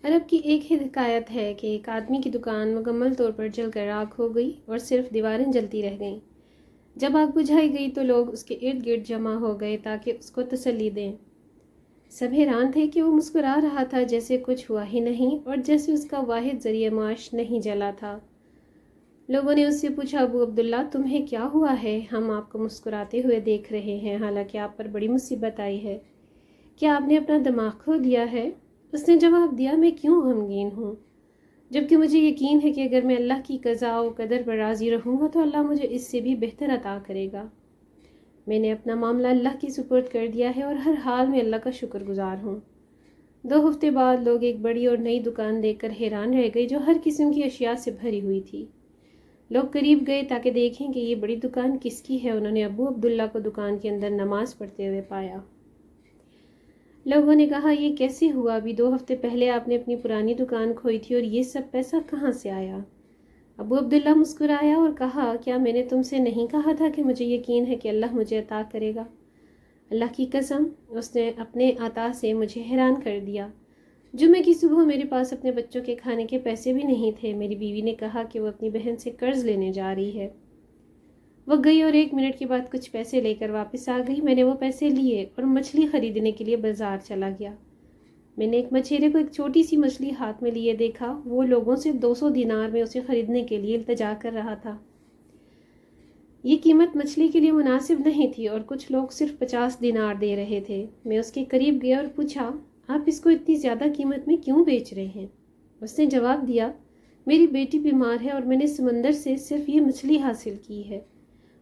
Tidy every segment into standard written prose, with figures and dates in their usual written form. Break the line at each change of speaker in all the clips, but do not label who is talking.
عرب کی ایک ہی حکایت ہے کہ ایک آدمی کی دکان مکمل طور پر جل کر راکھ ہو گئی اور صرف دیواریں جلتی رہ گئیں۔ جب آگ بجھائی گئی تو لوگ اس کے ارد گرد جمع ہو گئے تاکہ اس کو تسلی دیں۔ سب حیران تھے کہ وہ مسکرا رہا تھا جیسے کچھ ہوا ہی نہیں اور جیسے اس کا واحد ذریعہ معاش نہیں جلا تھا۔ لوگوں نے اس سے پوچھا، ابو عبداللہ تمہیں کیا ہوا ہے؟ ہم آپ کو مسکراتے ہوئے دیکھ رہے ہیں، حالانکہ آپ پر بڑی مصیبت آئی ہے۔ کیا آپ نے اپنا دماغ کھو دیا ہے؟ اس نے جواب دیا، میں کیوں غمگین ہوں، جبکہ مجھے یقین ہے کہ اگر میں اللہ کی قضاء و قدر پر راضی رہوں گا تو اللہ مجھے اس سے بھی بہتر عطا کرے گا۔ میں نے اپنا معاملہ اللہ کی سپرد کر دیا ہے اور ہر حال میں اللہ کا شکر گزار ہوں۔ 2 ہفتے بعد لوگ ایک بڑی اور نئی دکان دیکھ کر حیران رہ گئے جو ہر قسم کی اشیاء سے بھری ہوئی تھی۔ لوگ قریب گئے تاکہ دیکھیں کہ یہ بڑی دکان کس کی ہے۔ انہوں نے ابو عبداللہ کو دکان کے اندر نماز پڑھتے ہوئے پایا۔ لوگوں نے کہا، یہ کیسے ہوا؟ ابھی 2 ہفتے پہلے آپ نے اپنی پرانی دکان کھوئی تھی اور یہ سب پیسہ کہاں سے آیا؟ ابو عبداللہ مسکرایا اور کہا، کیا میں نے تم سے نہیں کہا تھا کہ مجھے یقین ہے کہ اللہ مجھے عطا کرے گا؟ اللہ کی قسم، اس نے اپنے عطا سے مجھے حیران کر دیا۔ جمعے کی صبح میرے پاس اپنے بچوں کے کھانے کے پیسے بھی نہیں تھے۔ میری بیوی نے کہا کہ وہ اپنی بہن سے قرض لینے جا رہی ہے۔ وہ گئی اور 1 منٹ کے بعد کچھ پیسے لے کر واپس آ گئی۔ میں نے وہ پیسے لیے اور مچھلی خریدنے کے لیے بازار چلا گیا۔ میں نے ایک مچھیرے کو ایک چھوٹی سی مچھلی ہاتھ میں لیے دیکھا۔ وہ لوگوں سے 200 دینار میں اسے خریدنے کے لیے التجا کر رہا تھا۔ یہ قیمت مچھلی کے لیے مناسب نہیں تھی اور کچھ لوگ صرف 50 دینار دے رہے تھے۔ میں اس کے قریب گیا اور پوچھا، آپ اس کو اتنی زیادہ قیمت میں کیوں بیچ رہے ہیں؟ اس نے جواب دیا، میری بیٹی بیمار ہے اور میں نے سمندر سے صرف یہ مچھلی حاصل کی ہے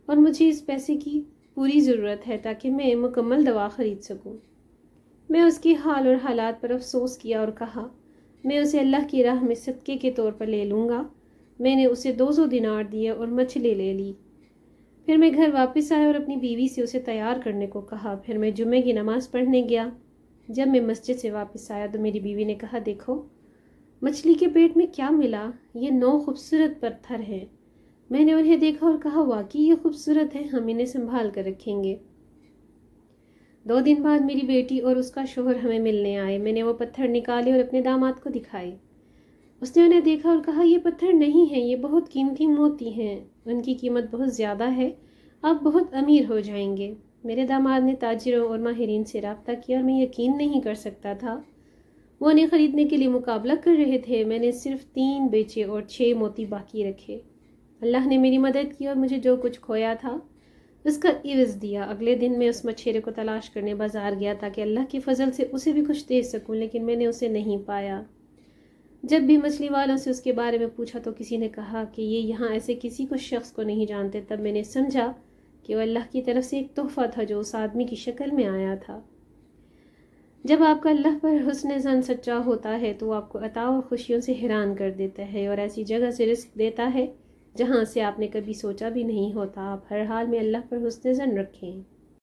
اور مجھے اس پیسے کی پوری ضرورت ہے تاکہ میں مکمل دوا خرید سکوں۔ میں اس کے حال اور حالات پر افسوس کیا اور کہا، میں اسے اللہ کی راہ میں صدقے کے طور پر لے لوں گا۔ میں نے اسے 200 دینار دیے اور مچھلی لے لی۔ پھر میں گھر واپس آیا اور اپنی بیوی سے اسے تیار کرنے کو کہا۔ پھر میں جمعے کی نماز پڑھنے گیا۔ جب میں مسجد سے واپس آیا تو میری بیوی نے کہا، دیکھو مچھلی کے پیٹ میں کیا ملا، یہ 9 خوبصورت پتھر ہیں۔ میں نے انہیں دیکھا اور کہا، واقعی یہ خوبصورت ہے، ہم انہیں سنبھال کر رکھیں گے۔ 2 دن بعد میری بیٹی اور اس کا شوہر ہمیں ملنے آئے۔ میں نے وہ پتھر نکالے اور اپنے داماد کو دکھائے۔ اس نے انہیں دیکھا اور کہا، یہ پتھر نہیں ہیں، یہ بہت قیمتی موتی ہیں، ان کی قیمت بہت زیادہ ہے، آپ بہت امیر ہو جائیں گے۔ میرے داماد نے تاجروں اور ماہرین سے رابطہ کیا اور میں یقین نہیں کر سکتا تھا وہ انہیں خریدنے کے لیے مقابلہ کر رہے تھے۔ میں نے صرف 3 بیچے اور 6 موتی باقی رکھے۔ اللہ نے میری مدد کی اور مجھے جو کچھ کھویا تھا اس کا عوض دیا۔ اگلے دن میں اس مچھیرے کو تلاش کرنے بازار گیا تاکہ اللہ کے فضل سے اسے بھی کچھ دے سکوں، لیکن میں نے اسے نہیں پایا۔ جب بھی مچھلی والوں سے اس کے بارے میں پوچھا تو کسی نے کہا کہ یہ یہاں ایسے کسی کو شخص کو نہیں جانتے۔ تب میں نے سمجھا کہ وہ اللہ کی طرف سے ایک تحفہ تھا جو اس آدمی کی شکل میں آیا تھا۔ جب آپ کا اللہ پر حسن ظن سچا ہوتا ہے تو وہ آپ کو عطا اور خوشیوں سے حیران کر دیتا ہے اور ایسی جگہ سے رزق دیتا ہے جہاں سے آپ نے کبھی سوچا بھی نہیں ہوتا۔ آپ ہر حال میں اللہ پر حسن ظن رکھیں۔